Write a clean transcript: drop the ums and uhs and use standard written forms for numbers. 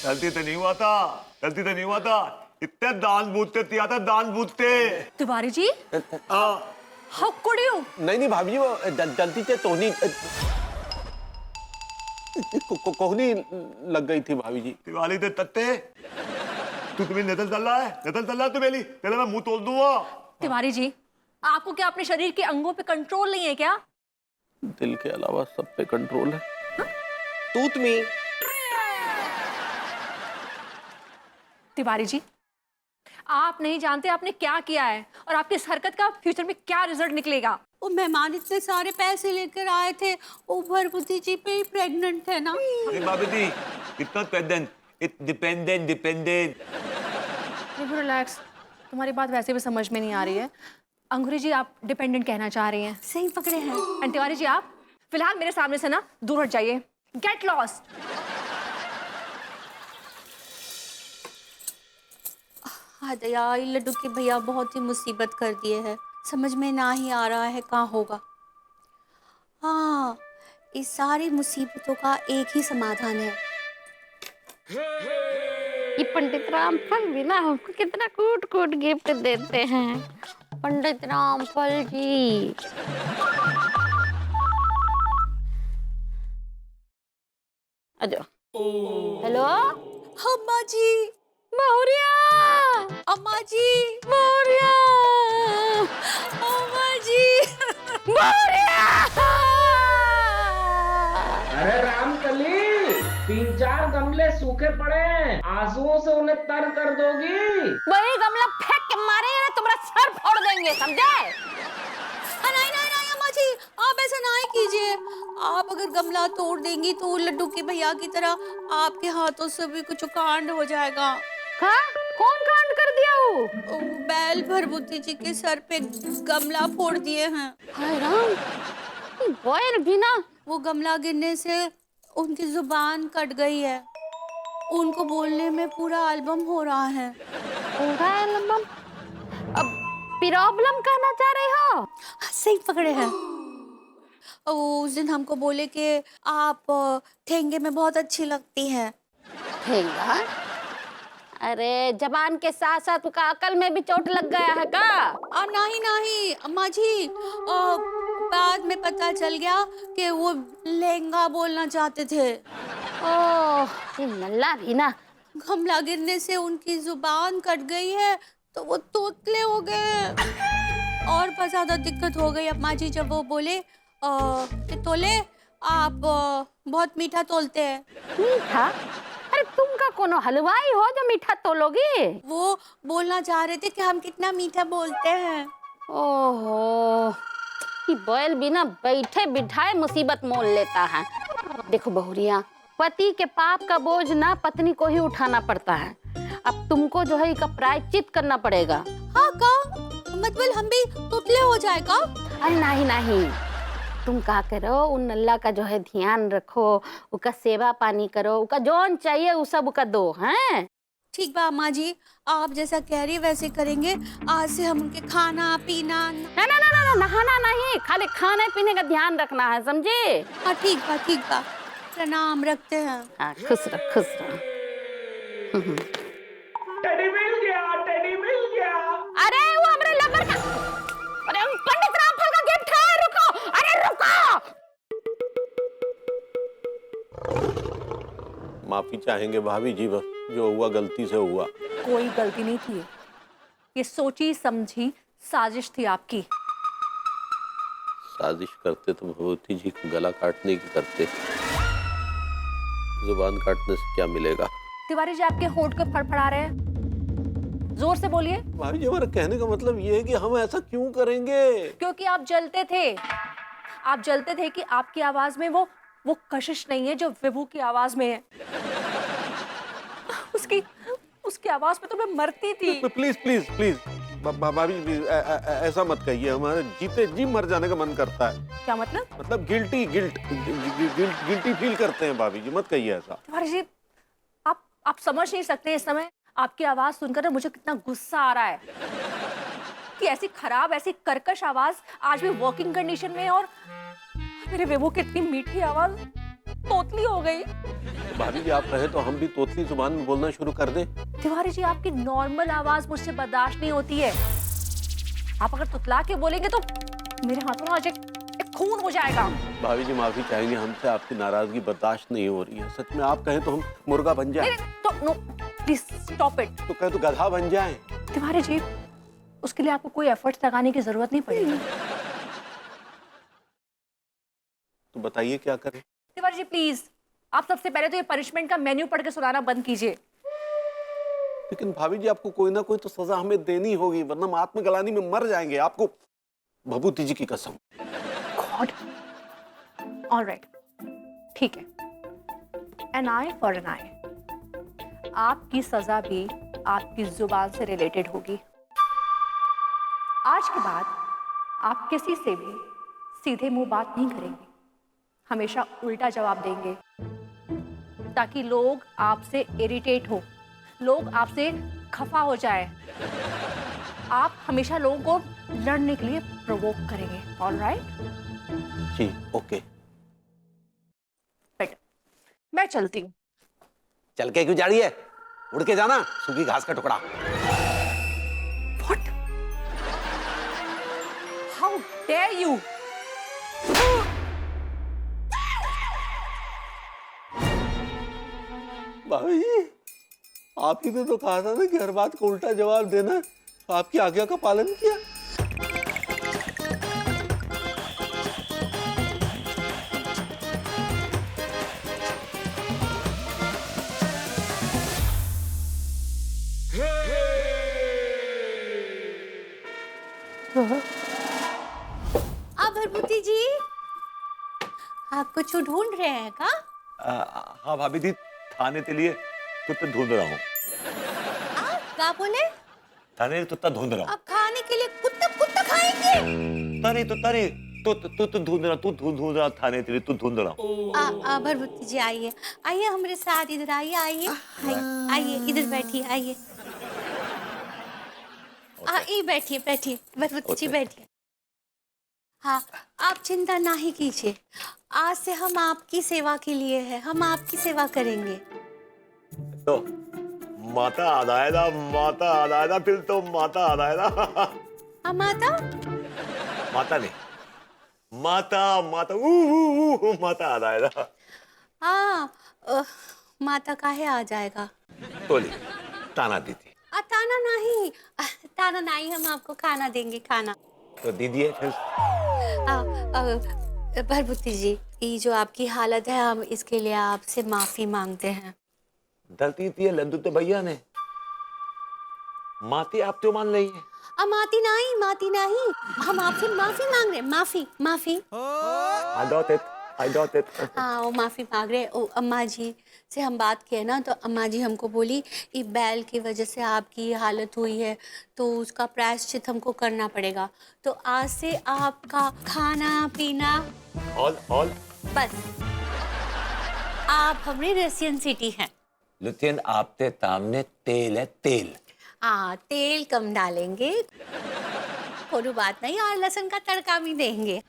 गलती तो नहीं हुआ था, गलती तो नहीं हुआ था। इतने दान बूटते दिया था, दान बूटते। Tiwari ji, how could you? नहीं भाभी जी, वो गलती से तोहनी कोहनी लग गई थी भाभी जी। दिवाली ते तत्ते तू तुम्हें नजर चल रहा है, नजर चल रहा है तुम्हें, पहले मैं मुंह तोड़ दूंगा। तिवारी जी, आपको क्या अपने शरीर के अंगों पे कंट्रोल नहीं है क्या? दिल के अलावा सब पे कंट्रोल है। तूत में तिवारी जी, आप नहीं जानते आपने क्या किया है और आपकी इस हरकत का फ्यूचर में क्या रिजल्ट निकलेगा। वो मेहमान इतने सारे पैसे लेकर आए थे, वो भरभूति जी पे ही प्रेग्नेंट है ना। भाभी जी, इतना डिपेंडेंट, डिपेंडेंट डिपेंडेंट। रिलैक्स, तुम्हारी बात वैसे भी समझ में नहीं आ रही है। अंगूरी जी, आप डिपेंडेंट कहना चाह रही हैं। सही पकड़े हैं। एंड तिवारी जी, आप फिलहाल मेरे सामने से ना दूर हट जाइए। Get lost. हाँ दया, लड्डू के भैया बहुत ही मुसीबत कर दिए हैं, समझ में ना ही आ रहा है कहाँ होगा। हाँ, इस सारी मुसीबतों का एक ही समाधान है। ये पंडित रामफल भी ना हमको कितना कूट कूट गिफ्ट देते हैं। पंडित रामफल जी, अजो। हेलो अम्मा जी, बहुरिया, अम्मा जी, बहुरिया, अम्मा जी, बहुरिया। अरे रामकली, 3-4 गमले सूखे पड़े हैं, आंसुओं से उन्हें तर कर दोगी? वही गमला फेंक के मारेंगे ना तुम्हारा सर फोड़ देंगे, समझे? नहीं नहीं नहीं अम्मा जी, आप ऐसा ना ही कीजिए। आप अगर गमला तोड़ देंगी तो लड्डू के भैया की तरह आपके हाथों से भी कुछ कांड हो जाएगा। हाँ? कौन कांड कर दिया वो? ओ, बैल भरभूति जी के सर पे गमला फोड़ दिए हैं। हाय राम, बॉयल भी ना। वो गमला गिरने से उनकी जुबान कट गई है, उनको बोलने में पूरा एल्बम हो रहा है। पूरा एल्बम? अब प्रॉब्लम कहना चाह रहे हो? सही पकड़े हैं। उस दिन हमको बोले कि आप ठेंगे में बहुत अच्छी लगती हैं। ठेंगा? अरे जबान के साथ साथ उसका अकल में भी चोट लग गया है का? नहीं नहीं अम्मा जी, बाद में पता चल गया कि वो लहंगा बोलना चाहते थे। ओह, ये नल्ला भी ना। गमला गिरने से उनकी जुबान कट गई है तो वो तोतले हो गए और बहुत ज्यादा दिक्कत हो गई अम्मा जी जब वो बोले कि तोले आप बहुत मीठा तोलते हैं। मीठा? अरे तुम का कोनो हलवाई हो जो मीठा तोलोगी? वो बोलना चाह रहे थे कि हम कितना मीठा बोलते हैं। ओहो, ये बैल भी ना बैठे बिठाए मुसीबत मोल लेता है। देखो बहुरिया, पति के पाप का बोझ ना पत्नी को ही उठाना पड़ता है। अब तुमको जो है इसका प्रायश्चित करना पड़ेगा। हाँ का मतलब हम भी तोतले हो जाएगा? अरे नहीं नहीं, तुम क्या करो, उन नल्ला का जो है ध्यान रखो, उसका सेवा पानी करो, उसका जौन चाहिए वो सब उसका दो। हैं? ठीक बा अम्मा जी, आप जैसा कह रही वैसे करेंगे। आज से हम उनके खाना पीना। ना ना ना ना, नहाना नहीं, खाली खाने पीने का ध्यान रखना है, समझे? हाँ ठीक बा ठीक बा, प्रणाम रखते हैं। हाँ, खुश रह खुश रह। टेडी मिल गया, टेडी मिल गया। अरे वो हमारे लवर का, अरे पंडित रामफल का गिफ्ट है, रुको, अरे रुको। माफी चाहेंगे भाभी जी, बस जो हुआ गलती से हुआ। कोई गलती नहीं थी, ये सोची समझी साजिश थी आपकी। साजिश करते तो भगवती जी को गला काटने की करते, जुबान काटने से क्या मिलेगा? तिवारी जी, आपके होंठ को फड़फड़ा रहे हैं, जोर से बोलिए। भाभी जी, हमारा कहने का मतलब ये है कि हम ऐसा क्यों करेंगे? क्योंकि आप जलते थे, आप जलते थे कि आपकी आवाज में वो कशिश नहीं है जो विभू की आवाज में है। उसकी आवाज में तो मैं मरती थी। प्लीज प्लीज प्लीज भाभी जी, ऐसा मत कहिए, हमारे जीते जी मर जाने का मन करता है। क्या मतलब? मतलब गिल्टी फील करते हैं भाभी जी, मत कहिए ऐसा। तिवारी जी, आप समझ नहीं सकते इस समय आपकी आवाज सुनकर मुझे कितना गुस्सा आ रहा है कि ऐसी खराब, ऐसी कर्कश आवाज आज भी वर्किंग कंडीशन में, और मेरे बेबू की इतनी मीठी आवाज तोतली हो गई। तो भाभी जी आप कहे तो हम भी तोतली जुबान में बोलना शुरू कर दें? तिवारी जी आपकी नॉर्मल आवाज मुझसे बर्दाश्त नहीं होती है। आप अगर तुतला के बोलेंगे तो मेरे हाथों में आज एक खून हो जाएगा। भाभी जी माफी चाहेंगे, हमसे आपकी नाराजगी बर्दाश्त नहीं हो रही है। सच में आप कहें तो हम मुर्गा बन जाए। तो नो प्लीज स्टॉप इट। तो कहे तो गधा बन जाए। तिवारी जी उसके लिए आपको कोई एफर्ट्स लगाने की जरूरत नहीं पड़ेगी। तो बताइए क्या करें? तिवारी जी प्लीज आप सबसे पहले तो ये पनिशमेंट का मेन्यू पढ़ के सुनाना बंद कीजिए। लेकिन भाभी जी आपको कोई ना कोई तो सजा हमें देनी होगी, वरना हम आत्मग्लानि में मर जाएंगे। आपको भभूति जी की कसम। गॉड ऑलराइट ठीक है, एन आई फॉर एन आई। आपकी सजा भी आपकी जुबान से रिलेटेड होगी। आज के बाद आप किसी से भी सीधे मुंह बात नहीं करेंगे, हमेशा उल्टा जवाब देंगे, ताकि लोग आपसे इरिटेट हो, लोग आपसे खफा हो जाए। आप हमेशा लोगों को लड़ने के लिए प्रोवोक करेंगे। ऑलराइट जी ओके। बेटर मैं चलती हूँ। चल के क्यों जा रही है? उड़ के जाना, सूखी घास का टुकड़ा। What? How dare you? भाभी जी आप ही ने तो कहा था ना कि हर बात को उल्टा जवाब देना। तो आपकी आज्ञा का पालन किया। भरभूति जी आप कुछ ढूंढ रहे हैं का? हाँ भाभी जी, थाने के लिए कुत्ता ढूंढ रहा हूँ। क्या बोले? थाने कुत्ता ढूंढ रहा हूँ। आप खाने के लिए कुत्ता कुत्ता खाएंगे? तरी तू ढूंढ रहा, तू ढूंढ रहा थाने के लिए, तू ढूंढ रहा। भरभूति जी आइए आइए हमारे साथ, इधर आइए आइए आइए इधर बैठिए आइए। ये बैठिए बैठिए भरभूति जी बैठिए। हाँ आप चिंता नहीं कीजिए, आज से हम आपकी सेवा के लिए हैं, हम आपकी सेवा करेंगे। तो माता आदायदा फिर तो माता आदायदा। माता माता नहीं, माता माता आदायदा। माता काहे आ जाएगा? तोली ताना दीदी। ताना नहीं हम आपको खाना देंगे, खाना। तो दीदी है फिर। भरभूति जी ये जो आपकी हालत है, हम इसके लिए आपसे माफी मांगते हैं। गलती थी लड्डू तो भैया ने, माती आप तो मान रही है। माती नहीं हम आपसे माफी मांग रहे हैं, माफी। I got it. हाँ वो माफी मांग रहे हैं। अम्मा जी से हम बात किए ना, तो अम्मा जी हमको बोली ये बैल की वजह से आपकी ये हालत हुई है, तो उसका प्रायश्चित हमको करना पड़ेगा। तो आज से आपका खाना पीना ऑल बस, आप हमारे रसियन सिटी हैं। लुथियन आपके सामने तेल है, तेल। तेल कम डालेंगे, कोई बात नहीं, और लहसुन का तड़का भी देंगे।